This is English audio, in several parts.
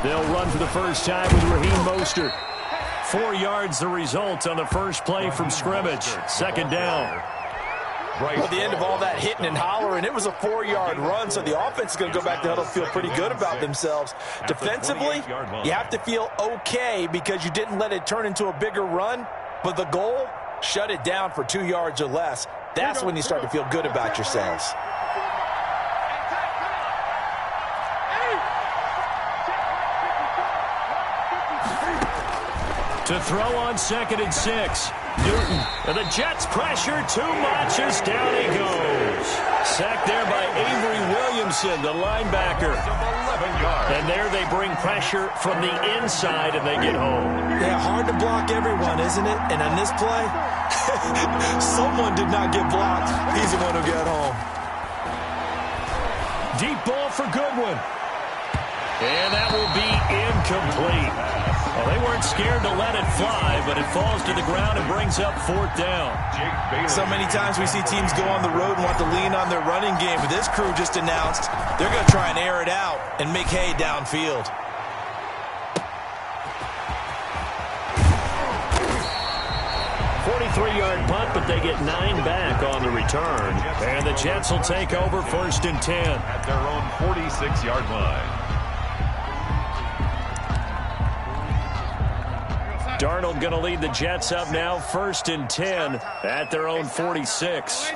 They'll run for the first time with Raheem Mostert. 4 yards the result on the first play from scrimmage. Second down. At the end of all that hitting and hollering, it was a 4-yard run, so the offense is going to go back to huddle, feel pretty good about themselves. Defensively, you have to feel okay because you didn't let it turn into a bigger run, but the goal, shut it down for 2 yards or less. That's when you start to feel good about yourselves. To throw on 2nd and 6. Newton. And the Jets pressure too much as down he goes. Sacked there by Avery Williamson, the linebacker. And there they bring pressure from the inside and they get home. Yeah, hard to block everyone, isn't it? And on this play, someone did not get blocked. He's the one who got home. Deep ball for Goodwin. And that will be incomplete. Well, they weren't scared to let it fly, but it falls to the ground and brings up 4th down. So many times we see teams go on the road and want to lean on their running game, but this crew just announced they're going to try and air it out and make hay downfield. Three-yard punt, but they get 9 back on the return. And the Jets will take over 1st and 10. At their own 46-yard line. Darnold going to lead the Jets up now, 1st and 10 at their own 46.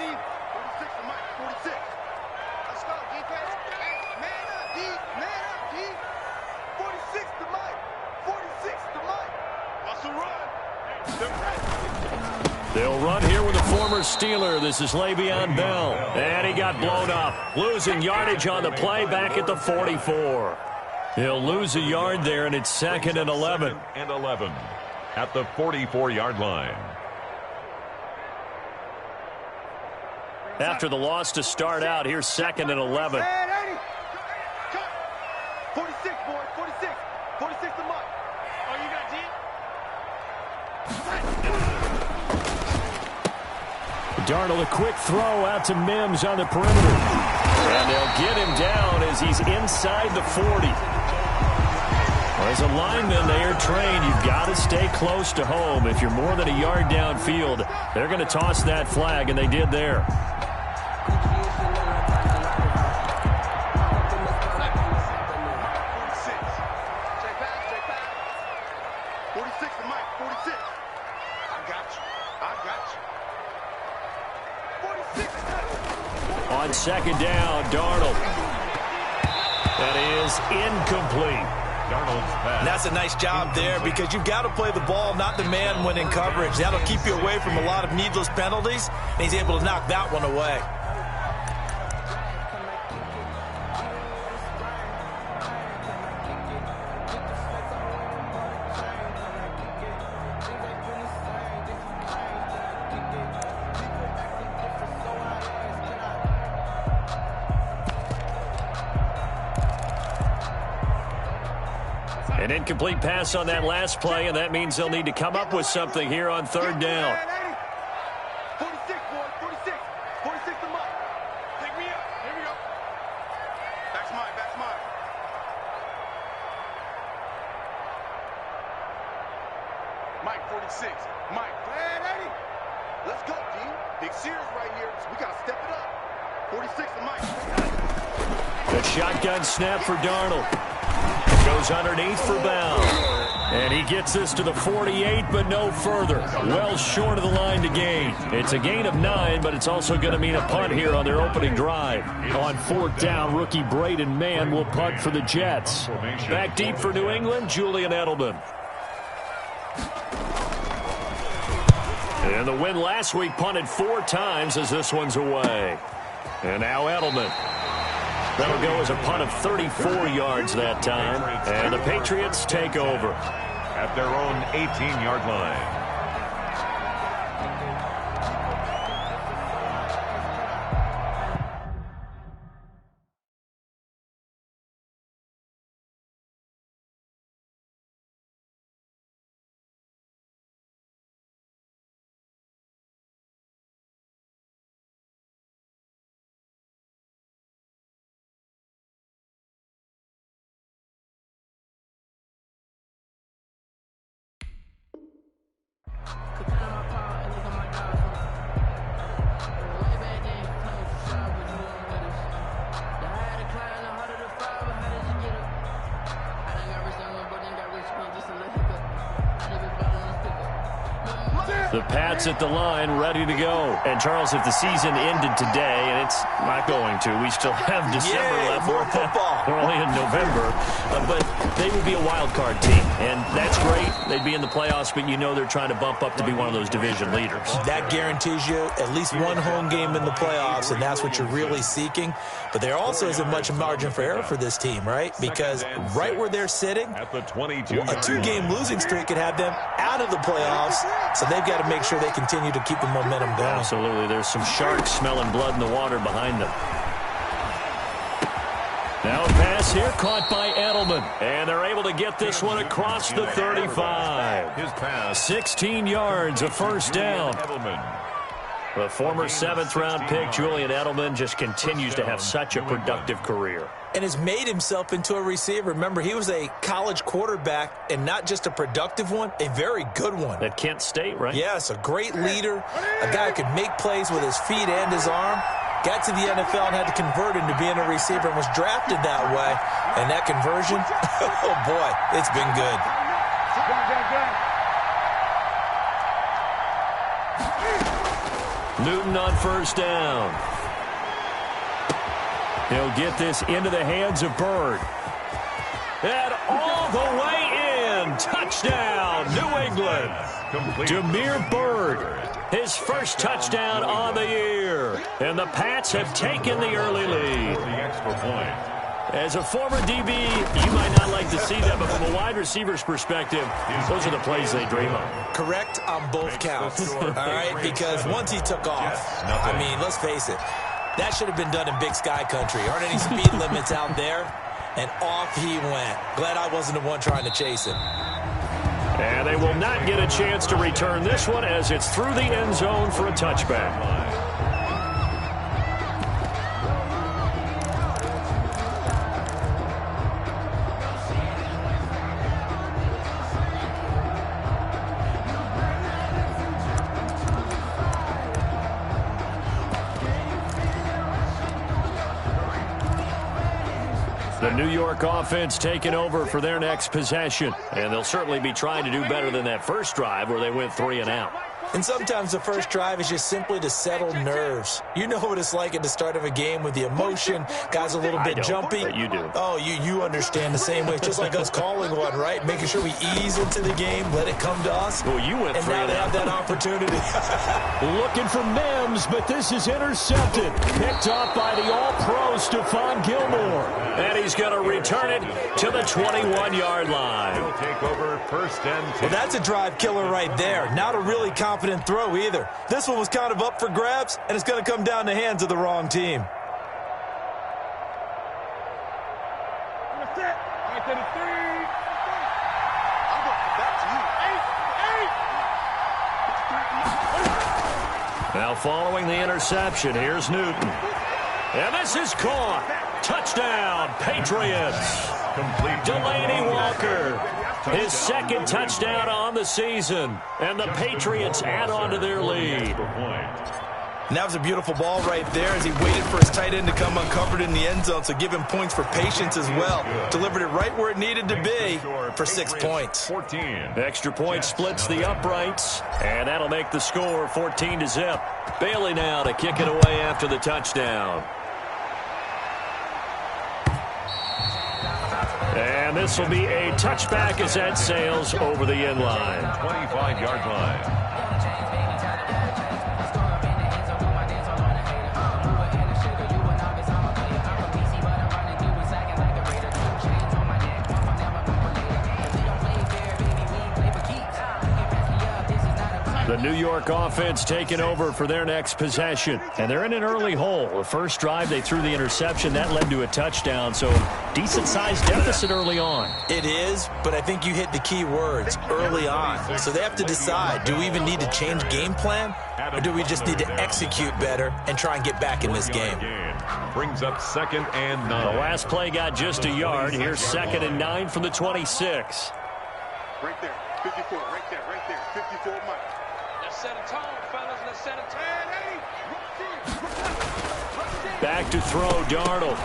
They'll run here with a former Steeler. This is Le'Veon Bell. And he got blown up. Losing yardage on the play back at the 44. He'll lose a yard there, and it's 2nd and 11. 2nd and 11 at the 44-yard line. After the loss to start out, here's 2nd and 11. 46, boy, 46. 46 to Mike. Oh, you got deep? Darnold, a quick throw out to Mims on the perimeter. And they'll get him down as he's inside the 40. As a lineman, they are trained. You've got to stay close to home. If you're more than a yard downfield, they're going to toss that flag, and they did there. On 2nd down, Darnold. That is incomplete. And that's a nice job there because you've got to play the ball, not the man when in coverage. That'll keep you away from a lot of needless penalties, and he's able to knock that one away. An incomplete pass on that last play, and that means they'll need to come up with something here on 3rd down. 46, boy, 46. 46 to Mike. Pick me up. Here we go. Back's mine, back's mine. Mike, 46. Mike, man, Eddie. Let's go, team. Big Sears right here. So we got to step it up. 46 to Mike. The shotgun snap for Darnold. Goes underneath for Bell. And he gets this to the 48, but no further. Well short of the line to gain. It's a gain of 9, but it's also going to mean a punt here on their opening drive. On 4th down, rookie Braden Mann will punt for the Jets. Back deep for New England, Julian Edelman. And the win last week punted 4 times as this one's away. And now Edelman. That'll go as a punt of 34 yards that time. And the Patriots take over. At their own 18-yard line. The Pats at the line, ready to go. And, Charles, if the season ended today, and it's not going to, we still have December left. More football. We're only in November. But they would be a wild card team. And that's great. They'd be in the playoffs, but you know they're trying to bump up to be one of those division leaders. That guarantees you at least one home game in the playoffs, and that's what you're really seeking. But there also isn't much margin for error for this team, right? Because right where they're sitting, a two-game losing streak could have them out of the playoffs, so they've got to make sure they continue to keep the momentum going. Absolutely. There's some sharks smelling blood in the water behind them. Now a pass here caught by Edelman. And they're able to get this one across the 35. His pass. 16 yards, a first down. The former 7th-round pick, Julian Edelman, just continues to have such a productive career. And has made himself into a receiver. Remember, he was a college quarterback, and not just a productive one, a very good one. At Kent State, right? Yes, a great leader, a guy who could make plays with his feet and his arm. Got to the NFL and had to convert into being a receiver and was drafted that way. And that conversion, oh boy, it's been good. Newton on first down. He'll get this into the hands of Bird. And all the way in. Touchdown, New England. Damiere Byrd, his first touchdown on the year. And the Pats have taken the early lead. As a former DB, you might not like to see that, but from a wide receiver's perspective, those are the plays they dream of. Correct on both counts, all right? Because once he took off, I mean, let's face it, that should have been done in Big Sky country. Aren't any speed limits out there? And off he went. Glad I wasn't the one trying to chase him. And they will not get a chance to return this one as it's through the end zone for a touchback. The New York offense taking over for their next possession. And they'll certainly be trying to do better than that first drive where they went 3 and out. And sometimes the first drive is just simply to settle nerves. You know what it's like at the start of a game with the emotion. Guys a little bit jumpy. But you do. Oh, you understand the same way. It's just like us calling one, right? Making sure we ease into the game, let it come to us. Well, you went and now they have that opportunity. Looking for Mims, but this is intercepted. Picked off by the all-pro Stephon Gilmore. And he's going to return it to the 21-yard line. He'll take over first and 10. Well, that's a drive killer right there. Not a really confident throw either. This one was kind of up for grabs, and it's going to come down the hands of the wrong team. Now following the interception, here's Newton. And this is caught. Touchdown, Patriots. Delaney Walker, his second touchdown on the season. And the Patriots add on to their lead. And that was a beautiful ball right there as he waited for his tight end to come uncovered in the end zone, so give him points for patience as well. Delivered it right where it needed to be for 6 points. 14. Extra point splits the uprights, and that'll make the score 14-0. Bailey now to kick it away after the touchdown. And this will be a touchback as that sails over the end line. 25-yard line. The New York offense taking over for their next possession. And they're in an early hole. The first drive, they threw the interception. That led to a touchdown. So decent-sized deficit early on. It is, but I think you hit the key words, early on. So they have to decide, do we even need to change game plan? Or do we just need to execute better and try and get back in this game? Brings up 2nd and 9. The last play got just a yard. Here's 2nd and 9 from the 26. Right there, 54, right there, 54 Mike. Set a tone, fellas. Let's set a tone. Back to throw, Darnold.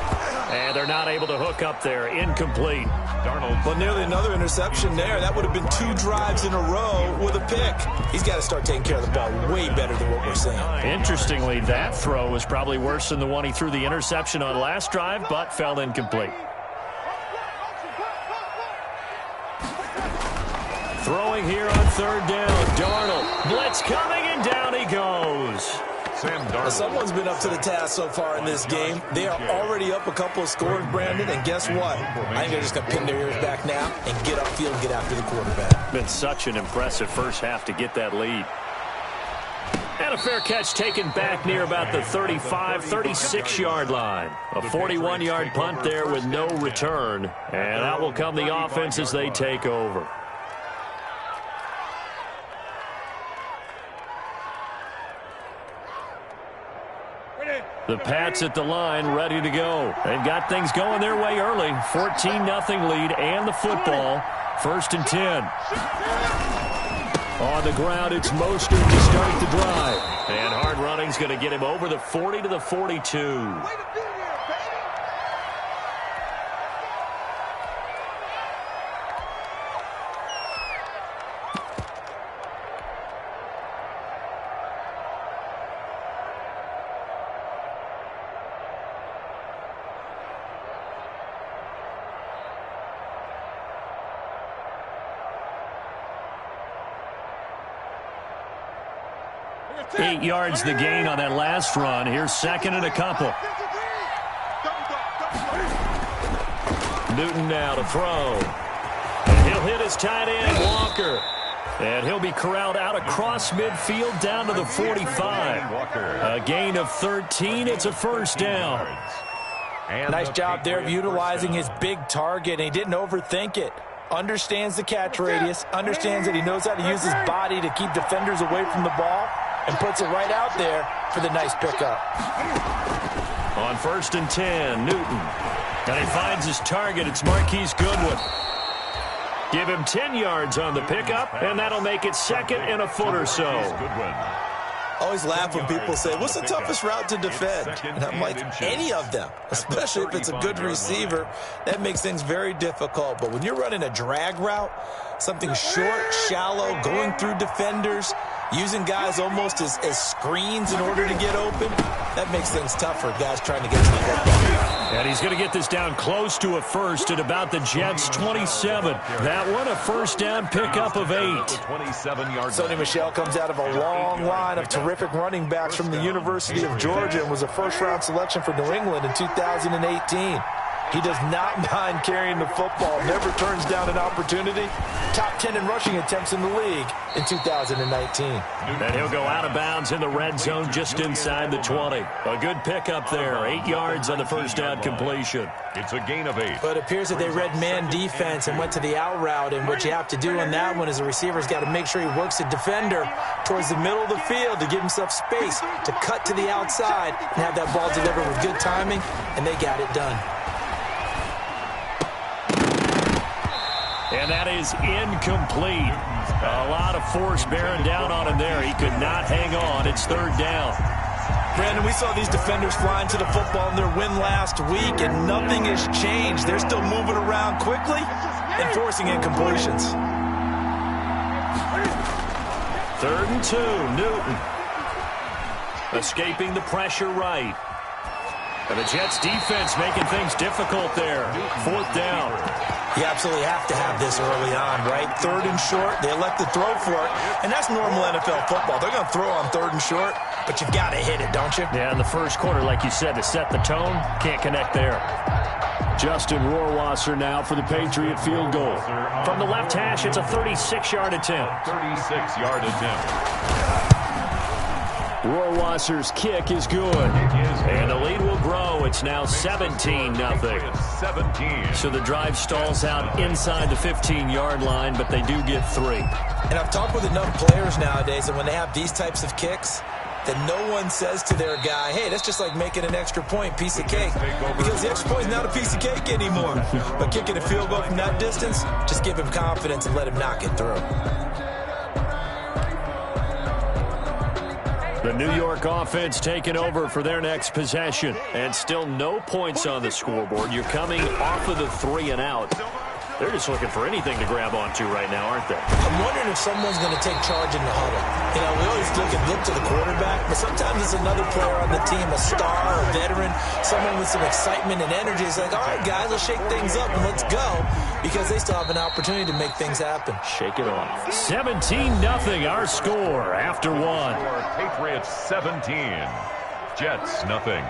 And they're not able to hook up there. Incomplete. Darnold. Well, nearly another interception there. That would have been 2 drives in a row with a pick. He's got to start taking care of the ball way better than what we're seeing. Interestingly, that throw was probably worse than the one he threw the interception on last drive, but fell incomplete. Throwing here on third down. Darnold. Blitz coming, and down he goes. Sam Darnold. Someone's been up to the task so far in this game. They are already up a couple of scores, Brandon, and guess what? I think they're just going to pin their ears back now and get upfield and get after the quarterback. Been such an impressive first half to get that lead. And a fair catch taken back near about the 35, 36-yard line. A 41-yard punt there with no return. And out will come the offense as they take over. The Pats at the line, ready to go. They've got things going their way early. 14-0 lead and the football. 1st and 10. On the ground, it's Mostert to start the drive. And hard running's going to get him over the 40 to the 42. Eight yards the gain on that last run. Here's 2nd and a couple. Newton now to throw. And he'll hit his tight end, Walker. And he'll be corralled out across midfield down to the 45. A gain of 13. It's a 1st down. Nice job there of utilizing his big target, and he didn't overthink it. Understands the catch radius, understands that he knows how to use his body to keep defenders away from the ball, and puts it right out there for the nice pickup. On 1st and 10, Newton. And he finds his target. It's Marquise Goodwin. Give him 10 yards on the pickup, and that'll make it 2nd and a foot or so. Always laugh when people say, what's the toughest route to defend? And I'm like, any of them, especially if it's a good receiver. That makes things very difficult. But when you're running a drag route, something short, shallow, going through defenders, using guys almost as screens in order to get open, that makes things tough for guys trying to get to the football. And he's going to get this down close to a first at about the Jets' 27. That one, a 1st down pickup of 8. Sony Michel comes out of a long line of terrific running backs from the University of Georgia and was a first-round selection for New England in 2018. He does not mind carrying the football, never turns down an opportunity. Top 10 in rushing attempts in the league in 2019. And he'll go out of bounds in the red zone just inside the 20. A good pickup there, 8 yards on the 1st down completion. It's a gain of 8. But it appears that they read man defense and went to the out route, and what you have to do on that one is the receiver's got to make sure he works the defender towards the middle of the field to give himself space to cut to the outside and have that ball delivered with good timing, and they got it done. And that is incomplete. A lot of force bearing down on him there. He could not hang on. It's 3rd down. Brandon, we saw these defenders flying to the football in their win last week, and nothing has changed. They're still moving around quickly and forcing incompletions. 3rd and 2, Newton. Escaping the pressure right. And the Jets defense making things difficult there. 4th down. You absolutely have to have this early on, right? 3rd and short, they elect to throw for it, and that's normal NFL football. They're going to throw on 3rd and short, but you've got to hit it, don't you? Yeah, in the first quarter, like you said, to set the tone, can't connect there. Justin Rohrwasser now for the Patriot field goal. From the left hash, it's a 36-yard attempt. 36-yard attempt. Rohrwasser's kick is good. And the lead will grow. It's now 17-0. 17. So the drive stalls out inside the 15-yard line, but they do get 3. And I've talked with enough players nowadays that when they have these types of kicks, that no one says to their guy, hey, that's just like making an extra point, piece of cake. Because the extra point is not a piece of cake anymore. But kicking a field goal from that distance, just give him confidence and let him knock it through. The New York offense taking over for their next possession. And still no points on the scoreboard. You're coming off of the 3 and out. They're just looking for anything to grab onto right now, aren't they? I'm wondering if someone's going to take charge in the huddle. You know, we always look to the quarterback, but sometimes it's another player on the team, a star, a veteran, someone with some excitement and energy. It's like, all right, guys, let's shake things up and let's go, because they still have an opportunity to make things happen. Shake it off. 17-0 our score after 1. Patriots 17, Jets nothing.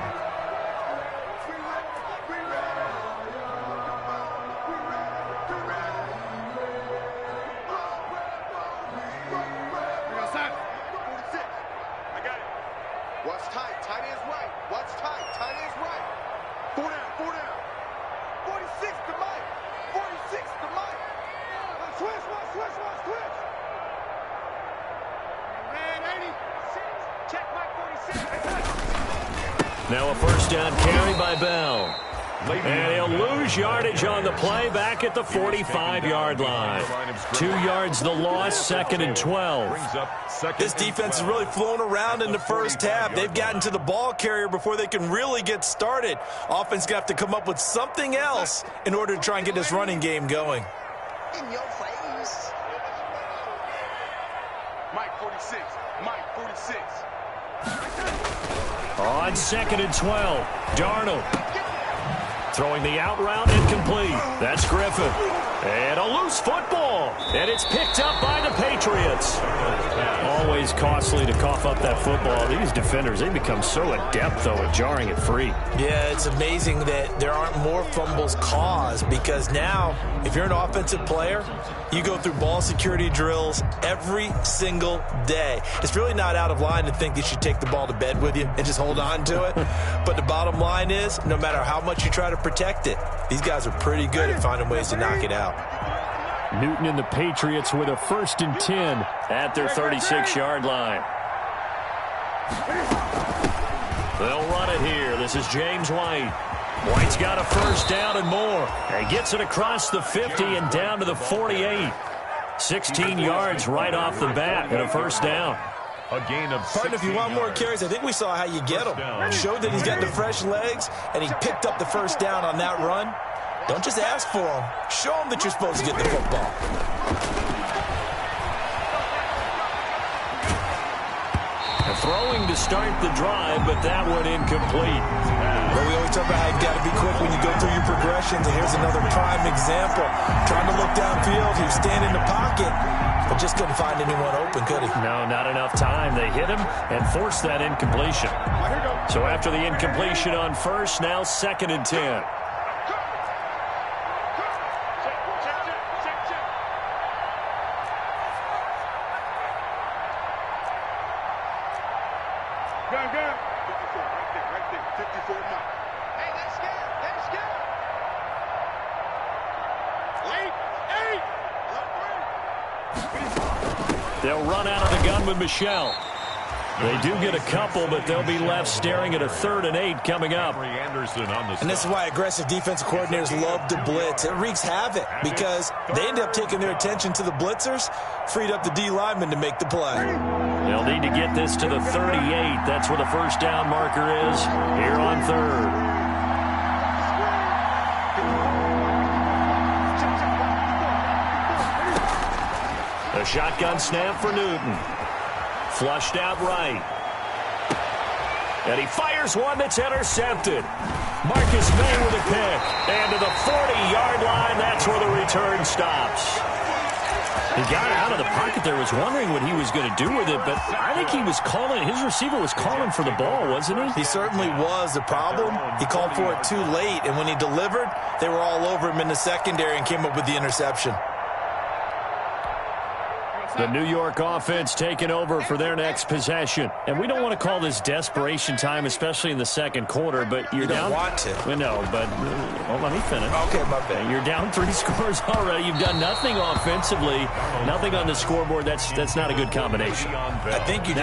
Now a first down carry by Bell. And he'll lose yardage on the play back at the 45-yard line. 2 yards the loss, 2nd and 12. This defense is really flown around in the first half. They've gotten to the ball carrier before they can really get started. Offense got to come up with something else in order to try and get this running game going. In your face. Mike 46. Mike 46. On 2nd and 12, Darnold throwing the out route, incomplete. That's Griffin. And a loose football. And it's picked up by the Patriots. Always costly to cough up that football. These defenders, they become so adept, though, at jarring it free. Yeah, it's amazing that there aren't more fumbles caused, because now, if you're an offensive player, you go through ball security drills every single day. It's really not out of line to think that you take the ball to bed with you and just hold on to it. But the bottom line is, no matter how much you try to protect it, these guys are pretty good at finding ways to knock it out. Newton and the Patriots with a 1st and 10 at their 36-yard line. They'll run it here. This is James White. White's got a first down and more. And gets it across the 50 and down to the 48. 16 yards right off the bat and a first down. A gain of 16 Partner, if you want more carries, I think we saw how you get them. Showed that he's got the fresh legs, and he picked up the first down on that run. Don't just ask for them. Show them that you're supposed to get the football. Throwing to start the drive, but that one incomplete. Well, we always talk about how you got to be quick when you go through your progressions, and here's another prime example. Trying to look downfield, he was standing in the pocket, but just couldn't find anyone open, could he? No, not enough time. They hit him and forced that incompletion. So after the incompletion on first, now 2nd and 10. They'll run out of the gun with Michelle. They do get a couple, but they'll be left staring at a 3rd and 8 coming up. And this is why aggressive defensive coordinators love to blitz. It wreaks havoc because they end up taking their attention to the blitzers, freed up the D lineman to make the play. They'll need to get this to the 38. That's where the first down marker is here on 3rd. A shotgun snap for Newton. Flushed out right. And he fires one that's intercepted. Marcus May with a pick. And to the 40-yard line, that's where the return stops. He got out of the pocket there, was wondering what he was going to do with it, but I think he was calling, his receiver was calling for the ball, wasn't he? He certainly was. The problem, he called for it too late, and when he delivered, they were all over him in the secondary and came up with the interception. The New York offense taking over for their next possession. And we don't want to call this desperation time, especially in the second quarter, but you're down. You don't want to. Well, no, but well, let me finish. Okay, my bad. You're down 3 scores already. You've done nothing offensively, nothing on the scoreboard. That's not a good combination. I think you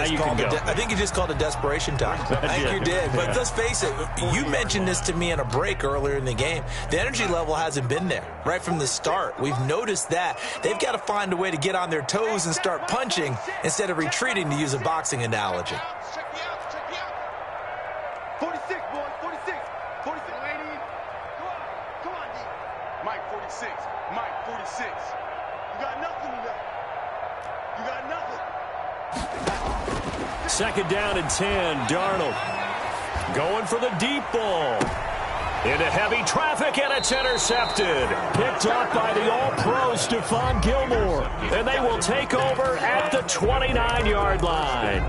just called it desperation time. I think you did. But let's face it, you mentioned this to me in a break earlier in the game. The energy level hasn't been there right from the start. We've noticed that. They've got to find a way to get on their toes and start punching instead of retreating, to use a boxing analogy. 46, boys, 46. 46. Come on, D. Mike, 46. Mike, 46. You got nothing today. You got nothing. Second down and 10. Darnold going for the deep ball. Into heavy traffic, and it's intercepted. Picked up by the All-Pro Stephon Gilmore. And they will take over at the 29-yard line.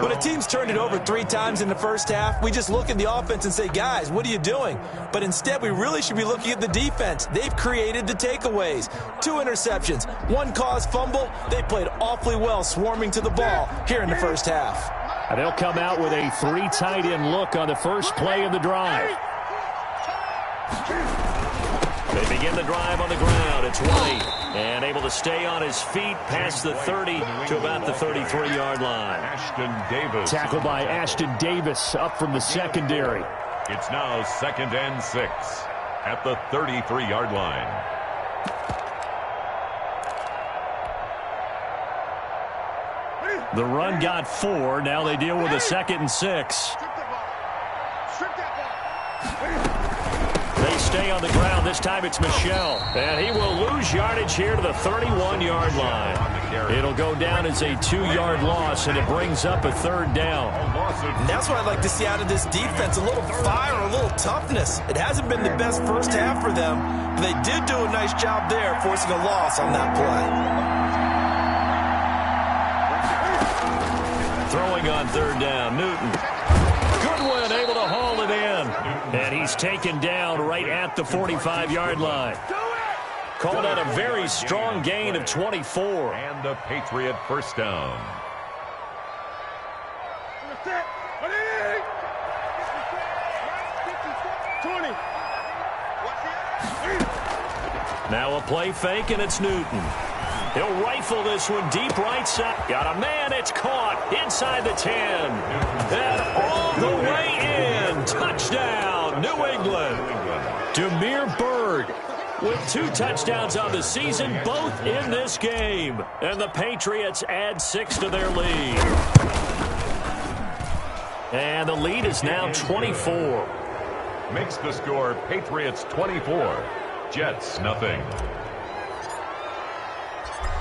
When a team's turned it over 3 times in the first half, we just look at the offense and say, guys, what are you doing? But instead, we really should be looking at the defense. They've created the takeaways. 2 interceptions, 1 caused fumble. They played awfully well swarming to the ball here in the first half. And they'll come out with a 3 tight end look on the first play of the drive. They begin the drive on the ground. It's White, and able to stay on his feet past the 30 to about the 33-yard line. Ashton Davis. Tackled by Ashton Davis up from the secondary. It's now 2nd and 6 at the 33-yard line. The run got 4. Now they deal with a 2nd and 6. They stay on the ground. This time it's Michel. And he will lose yardage here to the 31-yard line. It'll go down as a 2-yard loss, and it brings up a 3rd down. And that's what I'd like to see out of this defense, a little fire, a little toughness. It hasn't been the best first half for them, but they did do a nice job there forcing a loss on that play. Throwing on 3rd down, Newton. Goodwin able to haul it in. And he's taken down right at the 45-yard line. Called out a very strong gain of 24. And a Patriot first down. Now a play fake, and it's Newton. He'll rifle this one deep right side. Got a man. It's caught inside the 10. And all the way in. Touchdown, New England. Demir Berg with 2 touchdowns on the season, both in this game. And the Patriots add 6 to their lead. And the lead is now 24. Makes the score Patriots 24, Jets nothing.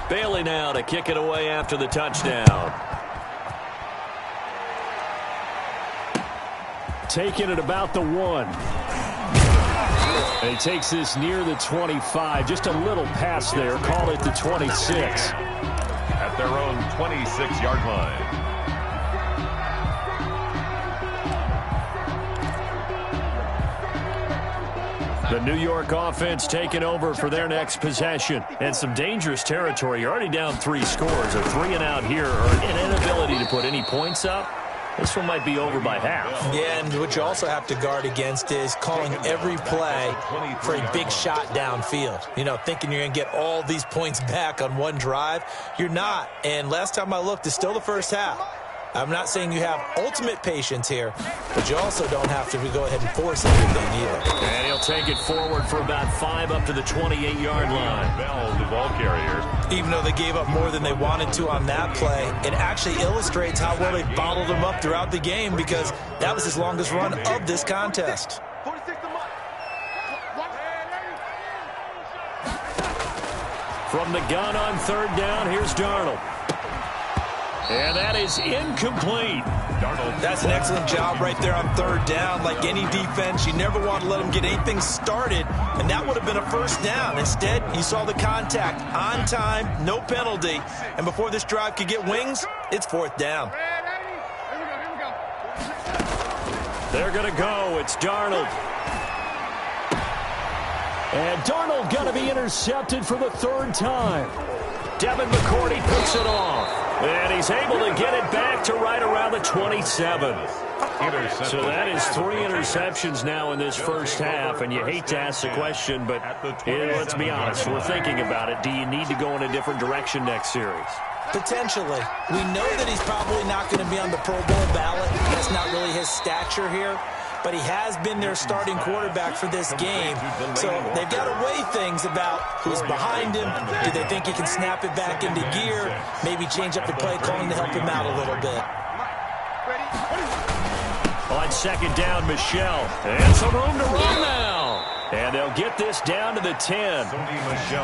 Bailey now to kick it away after the touchdown. Taking it about the 1. And he takes this near the 25. Just a little pass there. Call it the 26. At their own 26-yard line. The New York offense taking over for their next possession. And some dangerous territory. You're already down 3 scores. A 3 and out here, or an inability to put any points up. This one might be over by half. Yeah, and what you also have to guard against is calling every play for a big shot downfield. You know, thinking you're going to get all these points back on one drive. You're not. And last time I looked, it's still the first half. I'm not saying you have ultimate patience here, but you also don't have to go ahead and force everything either. And he'll take it forward for about 5 up to the 28-yard line. Bell, the ball carrier. Even though they gave up more than they wanted to on that play, it actually illustrates how well they bottled them up throughout the game, because that was his longest run of this contest. From the gun on 3rd down, here's Darnold. And that is incomplete. That's an excellent job right there on 3rd down. Like any defense, you never want to let them get anything started, and that would have been a first down. Instead, you saw the contact on time, no penalty, and before this drive could get wings, it's 4th down. They're going to go. It's Darnold. And Darnold going to be intercepted for the 3rd time. Devin McCourty picks it off. And he's able to get it back to right around the 27. So that is 3 interceptions now in this first half. And you hate to ask the question, but let's be honest. We're thinking about it. Do you need to go in a different direction next series? Potentially. We know that he's probably not going to be on the Pro Bowl ballot. That's not really his stature here. But he has been their starting quarterback for this game. So they've got to weigh things about who's behind him. Do they think he can snap it back into gear? Maybe change up the play calling to help him out a little bit. On second down, Michelle. And some room to run now. And they'll get this down to the 10.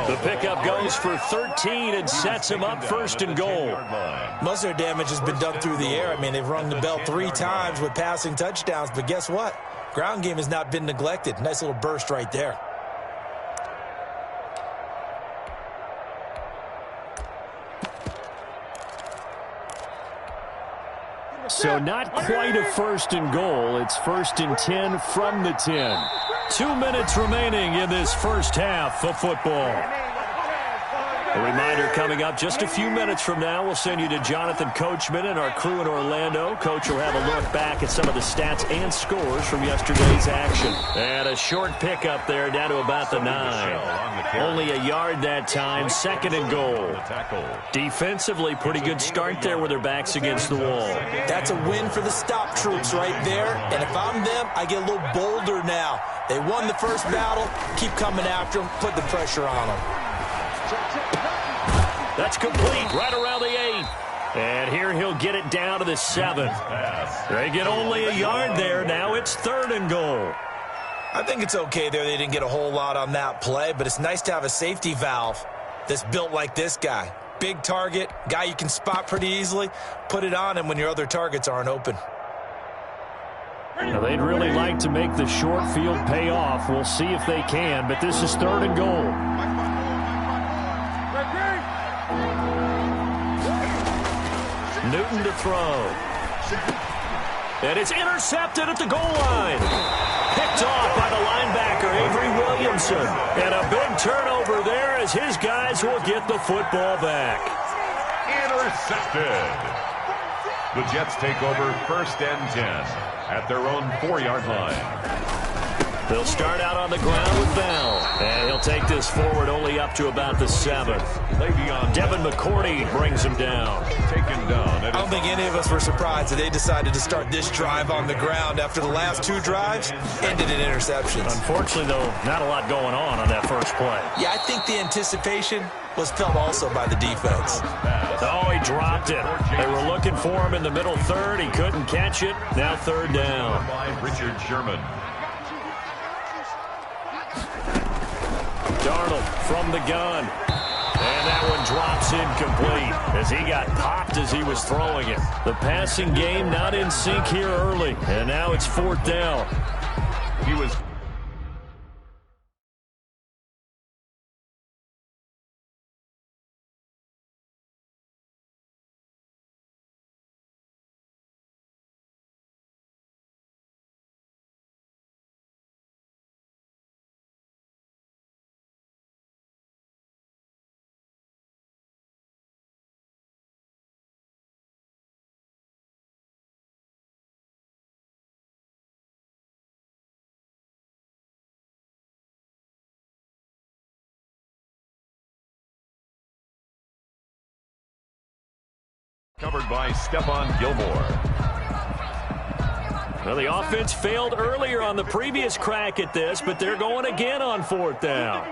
The pickup goes for 13 and sets him up first and goal. Most of their damage has been done through the air. I mean, they've rung the bell 3 times with passing touchdowns. But guess what? Ground game has not been neglected. Nice little burst right there. So not quite a first and goal. It's first and 10 from the 10. 2 minutes remaining in this first half of football. A reminder coming up just a few minutes from now. We'll send you to Jonathan Coachman and our crew in Orlando. Coach will have a look back at some of the stats and scores from yesterday's action. And a short pickup there down to about the 9. Only a yard that time. Second and goal. Defensively, pretty good start there with their backs against the wall. That's a win for the stop troops right there. And if I'm them, I get a little bolder now. They won the first battle. Keep coming after them. Put the pressure on them. That's complete right around the 8. And here he'll get it down to the 7. They get only a yard there. Now it's third and goal. I think it's okay there. They didn't get a whole lot on that play, but it's nice to have a safety valve that's built like this guy. Big target, guy you can spot pretty easily. Put it on him when your other targets aren't open. Now they'd really like to make the short field pay off. We'll see if they can, but this is third and goal. Newton to throw. And it's intercepted at the goal line. Picked off by the linebacker, Avery Williamson. And a big turnover there as his guys will get the football back. Intercepted. The Jets take over first and 10 at their own 4-yard line. They'll start out on the ground with Bell. And he'll take this forward only up to about the 7. Devin McCourty brings him down. Taken down. I don't think any of us were surprised that they decided to start this drive on the ground after the last 2 drives ended in interceptions. Unfortunately, though, not a lot going on that first play. Yeah, I think the anticipation was felt also by the defense. Oh, he dropped it. They were looking for him in the middle third. He couldn't catch it. Now third down. By Richard Sherman. Darnold from the gun. And that one drops incomplete as he got popped as he was throwing it. The passing game not in sync here early. And now it's fourth down. He was... covered by Stephon Gilmore. Well, the offense failed earlier on the previous crack at this, but they're going again on fourth down.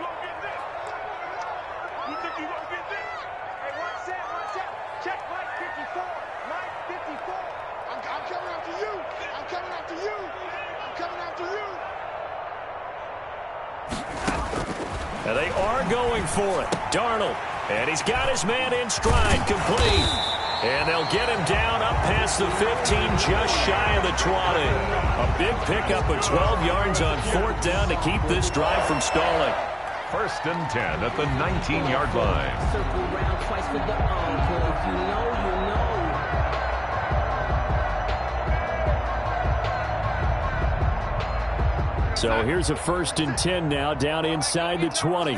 And they are going for it. Darnold, and he's got his man in stride, complete. And they'll get him down up past the 15, just shy of the 20. A big pickup of 12 yards on fourth down to keep this drive from stalling. First and 10 at the 19-yard line. Circle around twice for the encore. If you know, you know. So here's a first and 10 now, down inside the 20.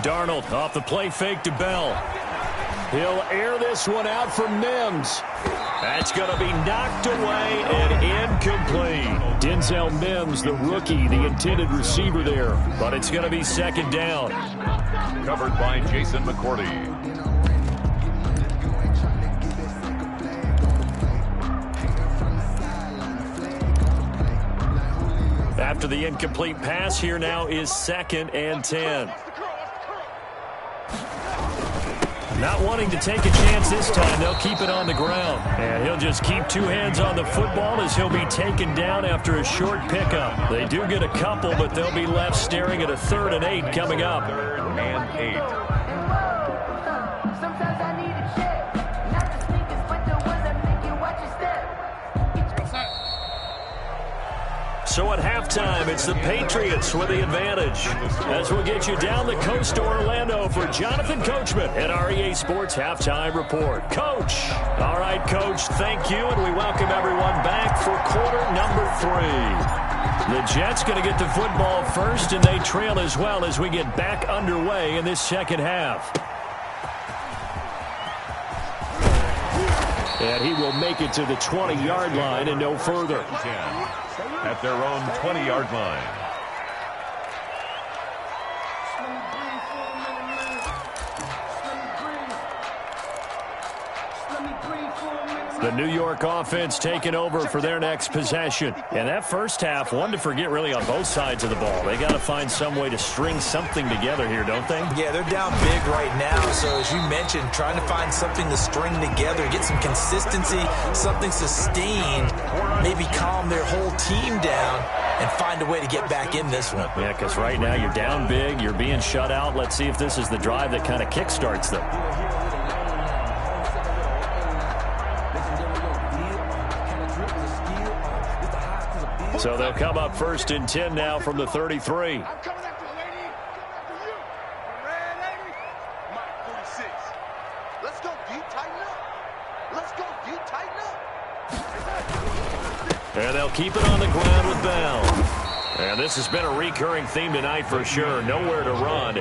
Darnold off the play fake to Bell. He'll air this one out for Mims. That's going to be knocked away and incomplete. Denzel Mims, the rookie, the intended receiver there. But it's going to be second down. Covered by Jason McCourty. After the incomplete pass, here now is second and 10. Not wanting to take a chance this time, they'll keep it on the ground. And he'll just keep two hands on the football as he'll be taken down after a short pickup. They do get a couple, but they'll be left staring at a 3rd and 8 coming up. 3rd and 8. So at halftime, it's the Patriots with the advantage. As we'll get you down the coast to Orlando for Jonathan Coachman at our EA Sports Halftime Report. Coach. All right, Coach, thank you, and we welcome everyone back for quarter number 3. The Jets going to get the football first, and they trail as well as we get back underway in this second half. And he will make it to the 20-yard line and no further. 10 at their own 20-yard line. The New York offense taking over for their next possession. And that first half, one to forget really on both sides of the ball. They got to find some way to string something together here, don't they? Yeah, they're down big right now. So as you mentioned, trying to find something to string together, get some consistency, something sustained, maybe calm their whole team down and find a way to get back in this one. Yeah, because right now you're down big, you're being shut out. Let's see if this is the drive that kind of kickstarts them. So they'll come up 1st and 10 now from the 33. I'm coming after you, lady. After you. Red 80. Mike 46. Let's go, D. Tighten up. Let's go, D. Tighten up. And they'll keep it on the ground with Bell. And this has been a recurring theme tonight for sure. Nowhere to run.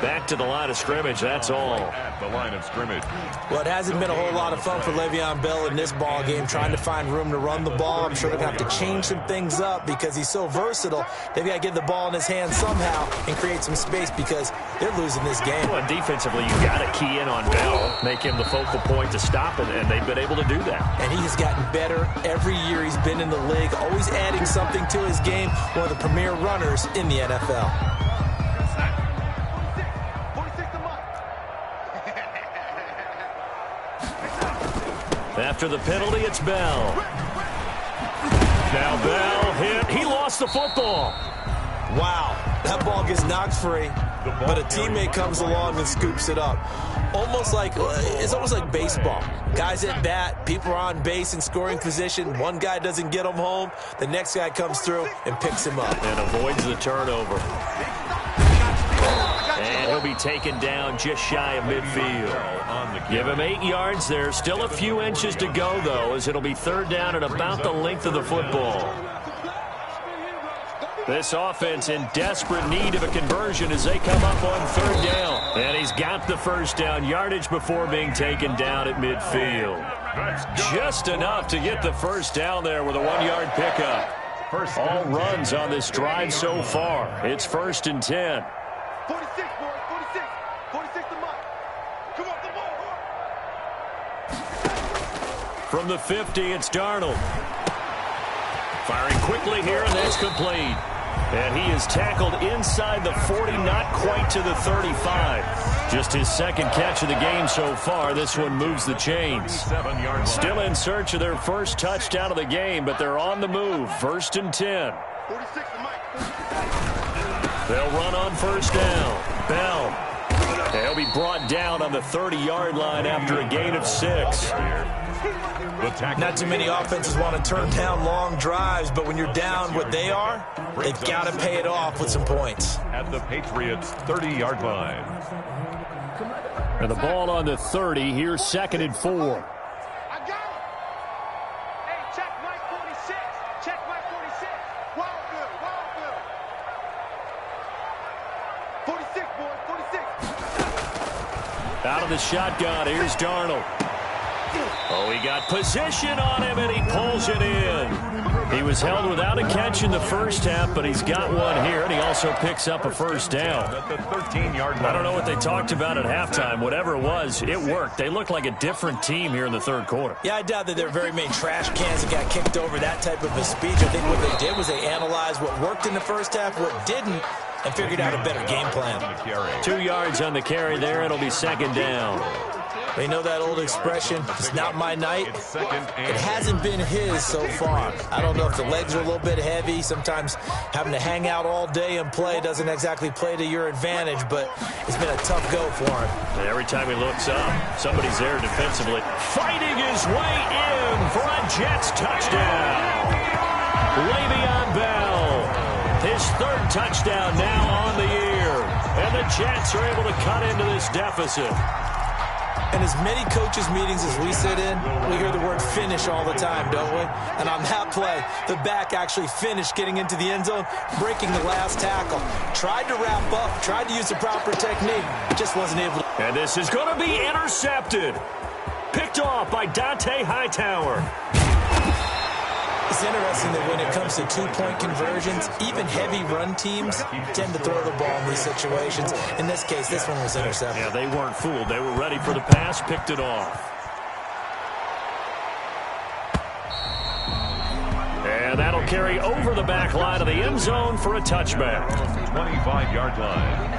Back to the line of scrimmage, that's all. At the line of scrimmage. Well, it hasn't been a whole lot of fun for Le'Veon Bell in this ball game, trying to find room to run the ball. I'm sure they're going to have to change some things up because he's so versatile. They've got to get the ball in his hands somehow and create some space because they're losing this game. Well, defensively, you've got to key in on Bell, make him the focal point to stop it, and they've been able to do that. And he has gotten better every year he's been in the league, always adding something to his game. One of the premier runners in the NFL. After the penalty, it's Bell. Now Bell hit. He lost the football. Wow, that ball gets knocked free, but a teammate comes along and scoops it up. It's almost like baseball. Guys at bat, people are on base in scoring position. One guy doesn't get him home. The next guy comes through and picks him up. And avoids the turnover. And he'll be taken down just shy of midfield. Give him 8 yards there. Still a few inches to go, though, as it'll be 3rd down at about the length of the football. This offense in desperate need of a conversion as they come up on 3rd down. And he's got the 1st down yardage before being taken down at midfield. Just enough to get the 1st down there with a 1-yard pickup. All runs on this drive so far. It's 1st and 10. 46, boys. 46. 46 to Mike. Come on, From the 50, it's Darnold. Firing quickly here, and that's complete. And he is tackled inside the 40, not quite to the 35. Just his 2nd catch of the game so far. This one moves the chains. Still in search of their 1st touchdown of the game, but they're on the move. 1st and 10. 46 to Mike. They'll run on 1st down. Bell. He'll be brought down on the 30-yard line after a gain of 6. Not too many offenses want to turn down long drives, but when you're down what they are, they've got to pay it off with some points. At the Patriots' 30-yard line. And the ball on the 30. Here's 2nd and 4. I got it. Hey, check Mike 46. Check Mike 46. Wild good. 46, boys. 46. Out of the shotgun. Here's Darnold. Oh, he got position on him, and he pulls it in. He was held without a catch in the 1st half, but he's got one here, and he also picks up a 1st down. At the 13-yard line. I don't know what they talked about at halftime. Whatever it was, it worked. They looked like a different team here in the 3rd quarter. Yeah, I doubt that there were very many trash cans that got kicked over that type of a speech. I think what they did was they analyzed what worked in the 1st half, what didn't, and figured out a better game plan. 2 yards on the carry there. It'll be 2nd down. They know that old expression, it's not my night. It hasn't been his so far. I don't know if the legs are a little bit heavy. Sometimes having to hang out all day and play doesn't exactly play to your advantage, but it's been a tough go for him. And every time he looks up, somebody's there defensively, fighting his way in for a Jets touchdown. Le'Veon Bell, his third touchdown now on the year. And the Jets are able to cut into this deficit. And as many coaches' meetings as we sit in, we hear the word finish all the time, don't we? And on that play, the back actually finished getting into the end zone, breaking the last tackle. Tried to wrap up, tried to use the proper technique, just wasn't able to. And this is going to be intercepted. Picked off by Dante Hightower. It's interesting that when it comes to two-point conversions, even heavy run teams tend to throw the ball in these situations. In this case, this one was intercepted. Yeah, they weren't fooled. They were ready for the pass, picked it off. And that'll carry over the back line of the end zone for a touchback. 25-yard line.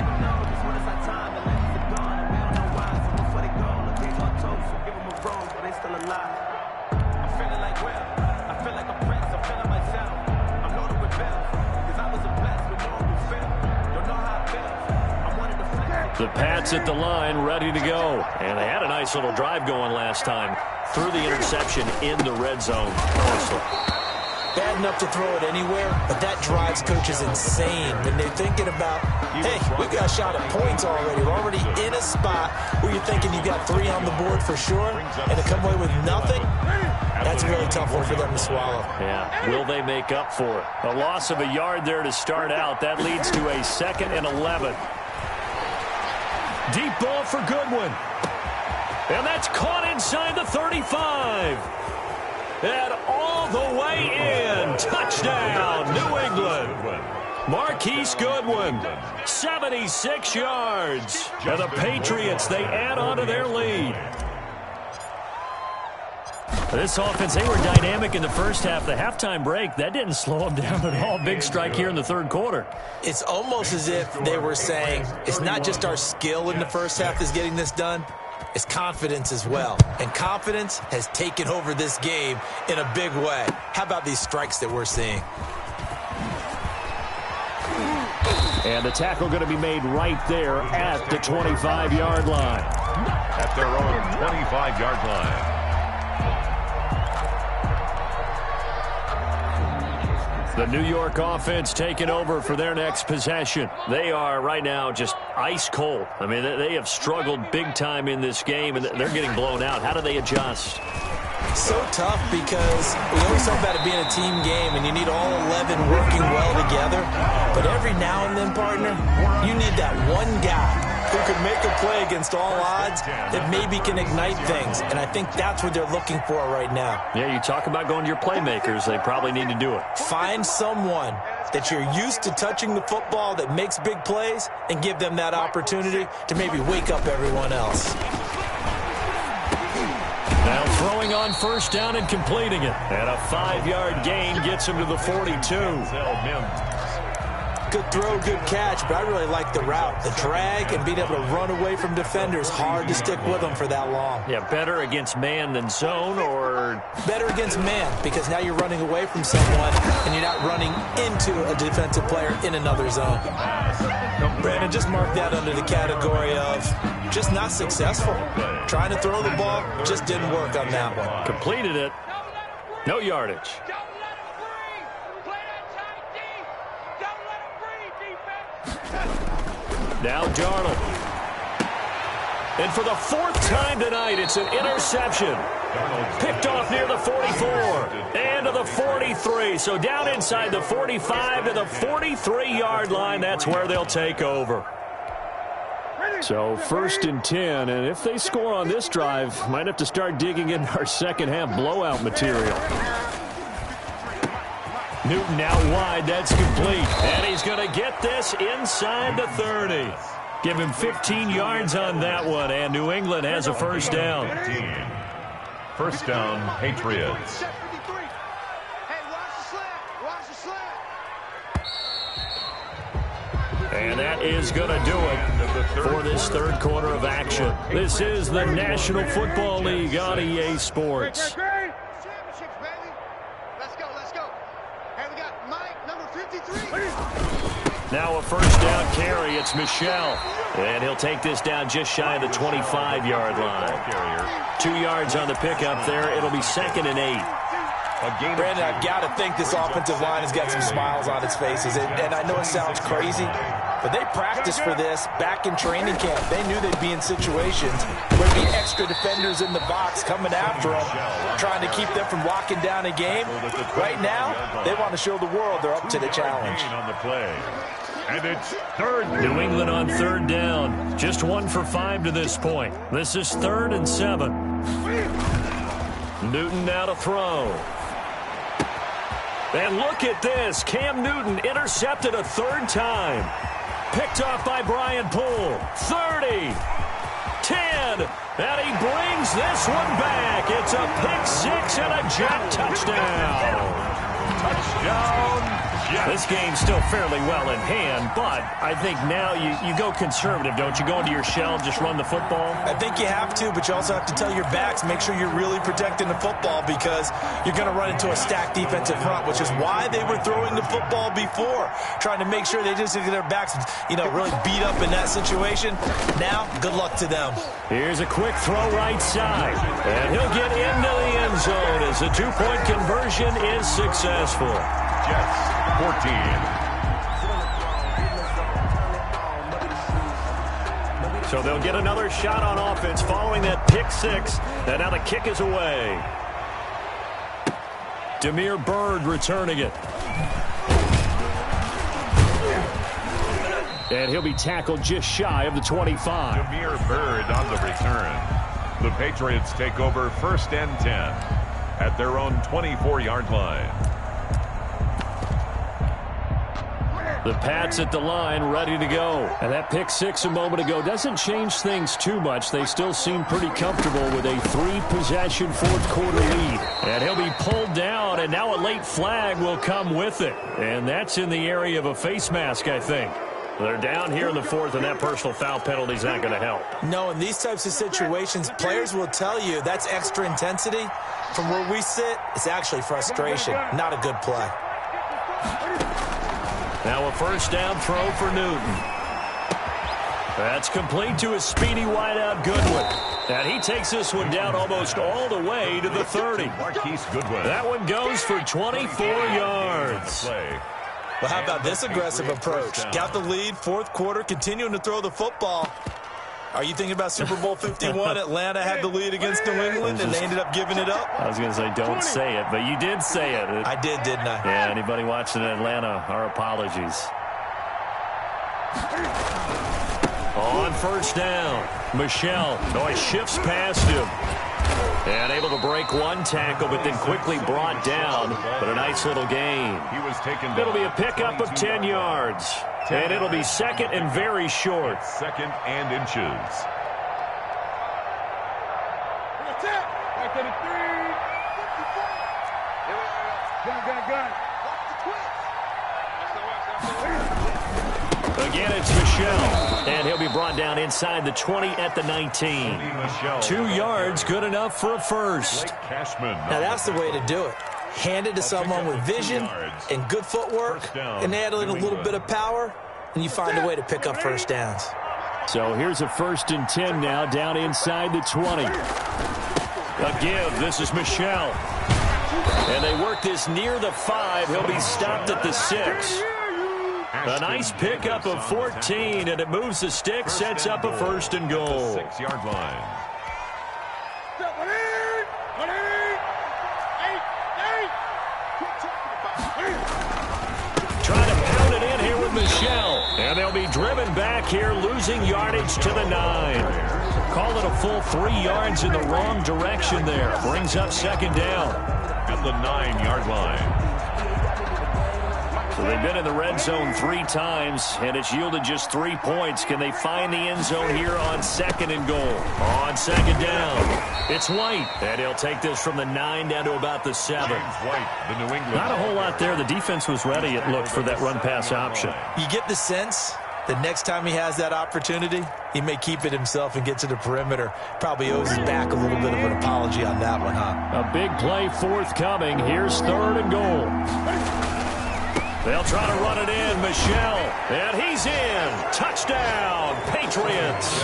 The Pats at the line, ready to go. And they had a nice little drive going last time. Threw the interception in the red zone. Bad enough to throw it anywhere, but that drives coaches insane when they're thinking about, hey, we got a shot at points already. We're already in a spot where you're thinking you got 3 on the board for sure, and to come away with nothing, that's a really tough one for them to swallow. Yeah, will they make up for it? A loss of a yard there to start out. That leads to a 2nd and 11. Deep ball for Goodwin. And that's caught inside the 35. And all the way in. Touchdown, New England. Marquise Goodwin, 76 yards. And the Patriots, they add on to their lead. This offense, they were dynamic in the first half. The halftime break, that didn't slow them down at all. Big strike here in the third quarter. It's almost as if they were saying, it's not just our skill in the first half that's getting this done, it's confidence as well. And confidence has taken over this game in a big way. How about these strikes that we're seeing? And the tackle going to be made right there at the 25-yard line. At their own 25-yard line. The New York offense taking over for their next possession. They are right now just ice cold. I mean, they have struggled big time in this game, and they're getting blown out. How do they adjust? So tough because we always talk about it being a team game, and you need all 11 working well together. But every now and then, partner, you need that one guy who can make a play against all odds that maybe can ignite things. And I think that's what they're looking for right now. Yeah, you talk about going to your playmakers. They probably need to do it. Find someone that you're used to touching the football that makes big plays and give them that opportunity to maybe wake up everyone else. Now throwing on first down and completing it. And a 5-yard gain gets him to the 42. Good throw, good catch, but I really like the route. The drag and being able to run away from defenders, hard to stick with them for that long. Yeah, better against man than zone, or? Better against man, because now you're running away from someone and you're not running into a defensive player in another zone. Brandon, just mark that under the category of just not successful. Trying to throw the ball just didn't work on that one. Completed it. No yardage. Now Darnold. And for the 4th time tonight, it's an interception. Picked off near the 44 and to the 43. So down inside the 45 to the 43-yard line. That's where they'll take over. So 1st and 10, and if they score on this drive, might have to start digging in our second half blowout material. Newton out wide, that's complete. And he's going to get this inside the 30. Give him 15 yards on that one, and New England has a first down. First down, Patriots. And that is going to do it for this third quarter of action. This is the National Football League on EA Sports. Championships, baby. Let's go, let's go. Hey, we got Mike, number 53. Now a first down carry. It's Michel. And he'll take this down just shy of the 25-yard line. 2 yards on the pickup there. It'll be 2nd and 8. Brandon, I've got to think this offensive line has got some smiles on its faces. And I know it sounds crazy, but they practiced for this back in training camp. They knew they'd be in situations where there'd be extra defenders in the box coming after them, trying to keep them from locking down a game. Right now, they want to show the world they're up to the challenge. On the play. And it's third. New England on third down. Just 1 for 5 to this point. This is 3rd and 7. Newton now to throw. And look at this. Cam Newton intercepted a 3rd time. Picked off by Brian Poole. 30. 10. And he brings this one back. It's a pick 6 and a Jet touchdown. Touchdown. This game's still fairly well in hand, but I think now you go conservative, don't you? Go into your shell, just run the football? I think you have to, but you also have to tell your backs, make sure you're really protecting the football because you're going to run into a stacked defensive front, which is why they were throwing the football before, trying to make sure they just get their backs, really beat up in that situation. Now, good luck to them. Here's a quick throw right side, and he'll get into the end zone as the 2-point conversion is successful. Jets 14. So they'll get another shot on offense following that pick 6. And now the kick is away. Damiere Byrd returning it. And he'll be tackled just shy of the 25. Damiere Byrd on the return. The Patriots take over 1st and 10 at their own 24-yard line. The Pats at the line, ready to go. And that pick 6 a moment ago doesn't change things too much. They still seem pretty comfortable with a 3-possession fourth-quarter lead. And he'll be pulled down, and now a late flag will come with it. And that's in the area of a face mask, I think. They're down here in the 4th, and that personal foul penalty is not going to help. No, in these types of situations, players will tell you that's extra intensity. From where we sit, it's actually frustration, not a good play. Now a first down throw for Newton. That's complete to a speedy wideout Goodwin. And he takes this one down almost all the way to the 30. Marquise Goodwin. That one goes for 24 yards. Well, how about this aggressive approach? Got the lead, 4th quarter, continuing to throw the football. Are you thinking about Super Bowl 51? Atlanta had the lead against New England, and they ended up giving it up? I was going to say, don't say it, but you did say it. I did, didn't I? Yeah, anybody watching in Atlanta, our apologies. On first down, Michel. Oh, he shifts past him. And able to break one tackle, but then quickly brought down. But a nice little gain. He was taken down. It'll be a pickup of 10 yards. And it'll be 2nd and very short. 2nd and inches. Again, it's Michel. And he'll be brought down inside the 20 at the 19. 2 yards, good enough for a first. Now, that's the way to do it. Hand it to someone with vision and good footwork, and add in a little bit of power, and you find a way to pick up first downs. So here's a 1st and 10 now, down inside the 20. A give. This is Michel. And they work this near the 5. He'll be stopped at the 6. A nice pickup of 14, and it moves the stick, sets up a 1st and goal. 6-yard line. Trying to pound it in here with Michel. And they'll be driven back here, losing yardage to the 9. Call it a full 3 yards in the wrong direction there. Brings up 2nd down. At the 9-yard line. So they've been in the red zone 3 times, and it's yielded just 3 points. Can they find the end zone here on 2nd and goal? On 2nd down, it's White. And he'll take this from the 9 down to about the 7. White, the New England. Not a whole lot there. The defense was ready, it looked, for that run-pass option. You get the sense the next time he has that opportunity, he may keep it himself and get to the perimeter. Probably owes his back a little bit of an apology on that one, huh? A big play forthcoming. Here's 3rd and goal. They'll try to run it in. Michel, and he's in. Touchdown, Patriots.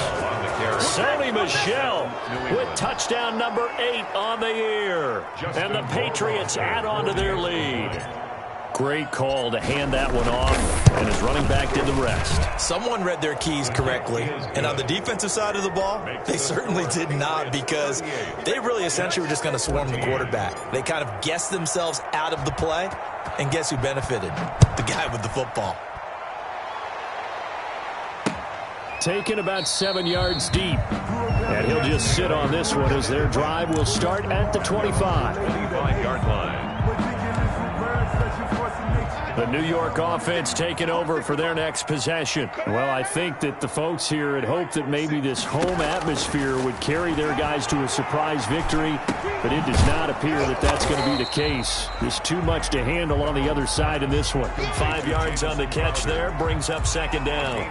Sony Michel with touchdown number 8 on the year. And the Patriots add on to their lead. Great call to hand that one off, and his running back did the rest. Someone read their keys correctly, and on the defensive side of the ball, they certainly did not, because they really essentially were just going to swarm the quarterback. They kind of guessed themselves out of the play, and guess who benefited? The guy with the football. Taken about 7 yards deep, and he'll just sit on this one as their drive will start at the 25. 25-yard line. The New York offense taking over for their next possession. Well, I think that the folks here had hoped that maybe this home atmosphere would carry their guys to a surprise victory, but it does not appear that that's going to be the case. There's too much to handle on the other side in this one. 5 yards on the catch there, brings up 2nd down.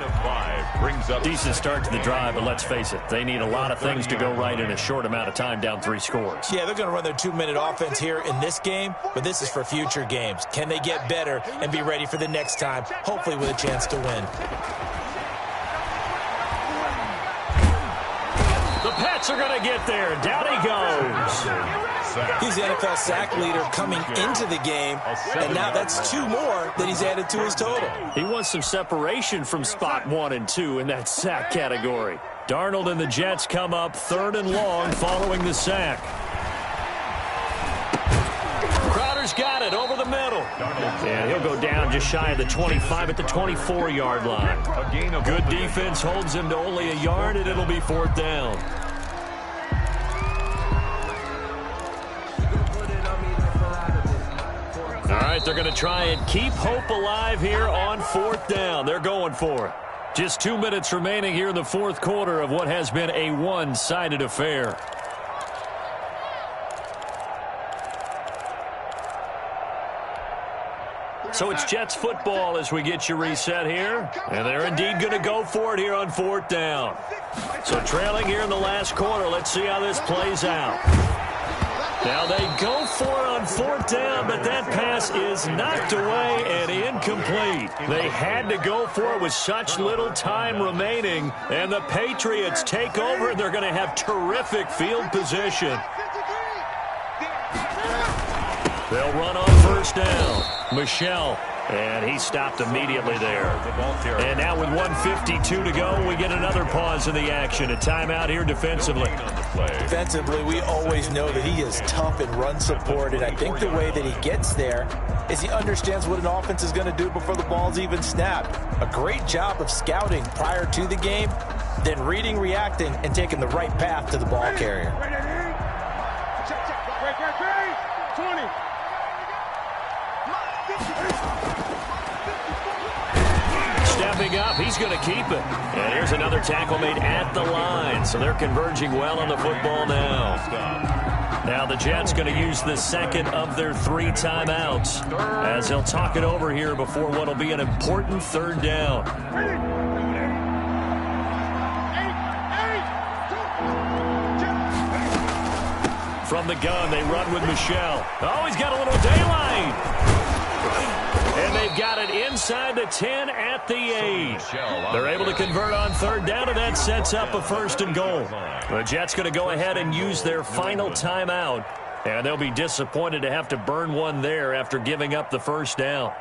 Decent start to the drive, but let's face it, they need a lot of things to go right in a short amount of time, down 3 scores. Yeah, they're going to run their 2-minute offense here in this game, but this is for future games. Can they get better and be ready for the next time, hopefully with a chance to win? The Pats are going to get there. Down he goes. He's the NFL sack leader coming into the game, and now that's 2 more that he's added to his total. He wants some separation from spot 1 and 2 in that sack category. Darnold and the Jets come up 3rd and long following the sack. Crowder's got it over the middle. And he'll go down just shy of the 25 at the 24-yard line. Good defense holds him to only a yard, and it'll be 4th down. All right, they're going to try and keep hope alive here on 4th down. They're going for it. Just 2 minutes remaining here in the 4th quarter of what has been a one-sided affair. So it's Jets football as we get you reset here. And they're indeed going to go for it here on 4th down. So trailing here in the last quarter. Let's see how this plays out. Now they go for it on 4th down, but that pass is knocked away and incomplete. They had to go for it with such little time remaining. And the Patriots take over, and they're going to have terrific field position. They'll run on 1st down. Michel, and he stopped immediately there. And now with 1:52 to go, we get another pause in the action. A timeout here defensively. Defensively, we always know that he is tough in run support, and I think the way that he gets there is he understands what an offense is going to do before the ball's even snapped. A great job of scouting prior to the game, then reading, reacting, and taking the right path to the ball carrier. 20. Stepping up, he's going to keep it. And here's another tackle made at the line. So they're converging well on the football now. Now the Jets going to use the 2nd of their 3 timeouts as they'll talk it over here before what will be an important 3rd down. From the gun, they run with Michel. Oh, he's got a little daylight. And they've got it inside the 10 at the 8. They're able to convert on 3rd down, and that sets up a 1st and goal. The Jets going to go ahead and use their final timeout, and they'll be disappointed to have to burn one there after giving up the 1st down.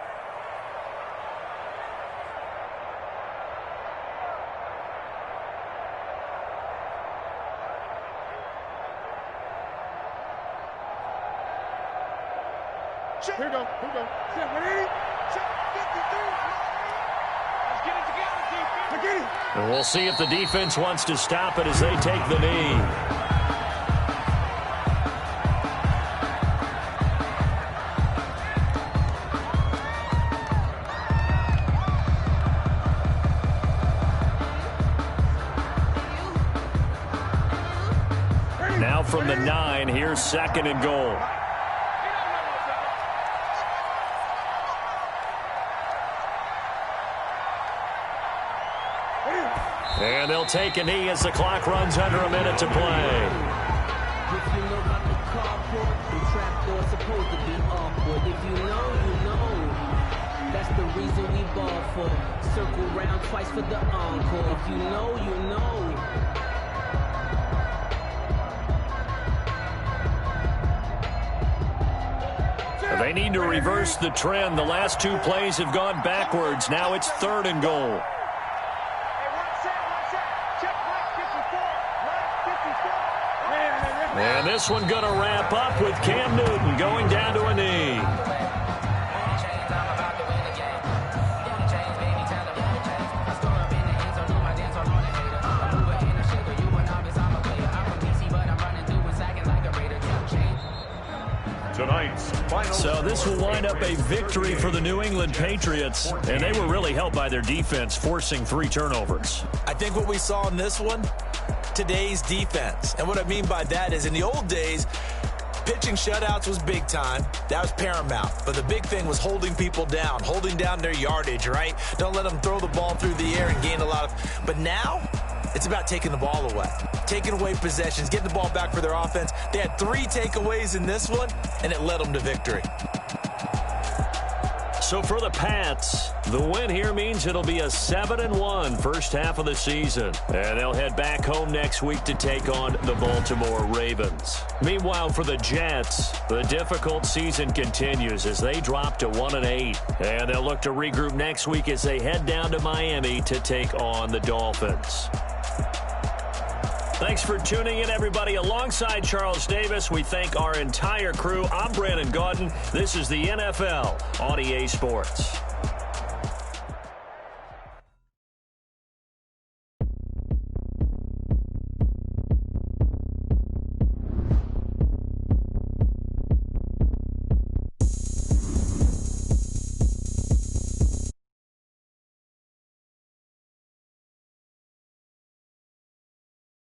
Here we go. Set, ready? Set, 53. Let's get it together, defense. Let's get it. And we'll see if the defense wants to stop it as they take the knee. Now from the 9, here's 2nd and goal. take a knee as the clock runs under a minute to play. If you know about the carport, the trapdoor's supposed to be awkward. If you know, you know. That's the reason we ball for. Circle round twice for the encore. If you know, you know. They need to reverse the trend. The last two plays have gone backwards. Now it's 3rd and goal. And this one going to wrap up with Cam Newton going down to a knee. Tonight's final. So this will wind up a victory for the New England Patriots, and they were really helped by their defense, forcing 3 turnovers. I think what we saw in this one, today's defense. And what I mean by that is in the old days, pitching shutouts was big time. That was paramount. But the big thing was holding people down, holding down their yardage, right? Don't let them throw the ball through the air and gain a lot of... But now, it's about taking the ball away. Taking away possessions, getting the ball back for their offense. They had 3 takeaways in this one, and it led them to victory. So for the Pats, the win here means it'll be a 7-1 first half of the season. And they'll head back home next week to take on the Baltimore Ravens. Meanwhile, for the Jets, the difficult season continues as they drop to 1-8. And they'll look to regroup next week as they head down to Miami to take on the Dolphins. Thanks for tuning in, everybody. Alongside Charles Davis, we thank our entire crew. I'm Brandon Gaudin. This is the NFL on EA Sports.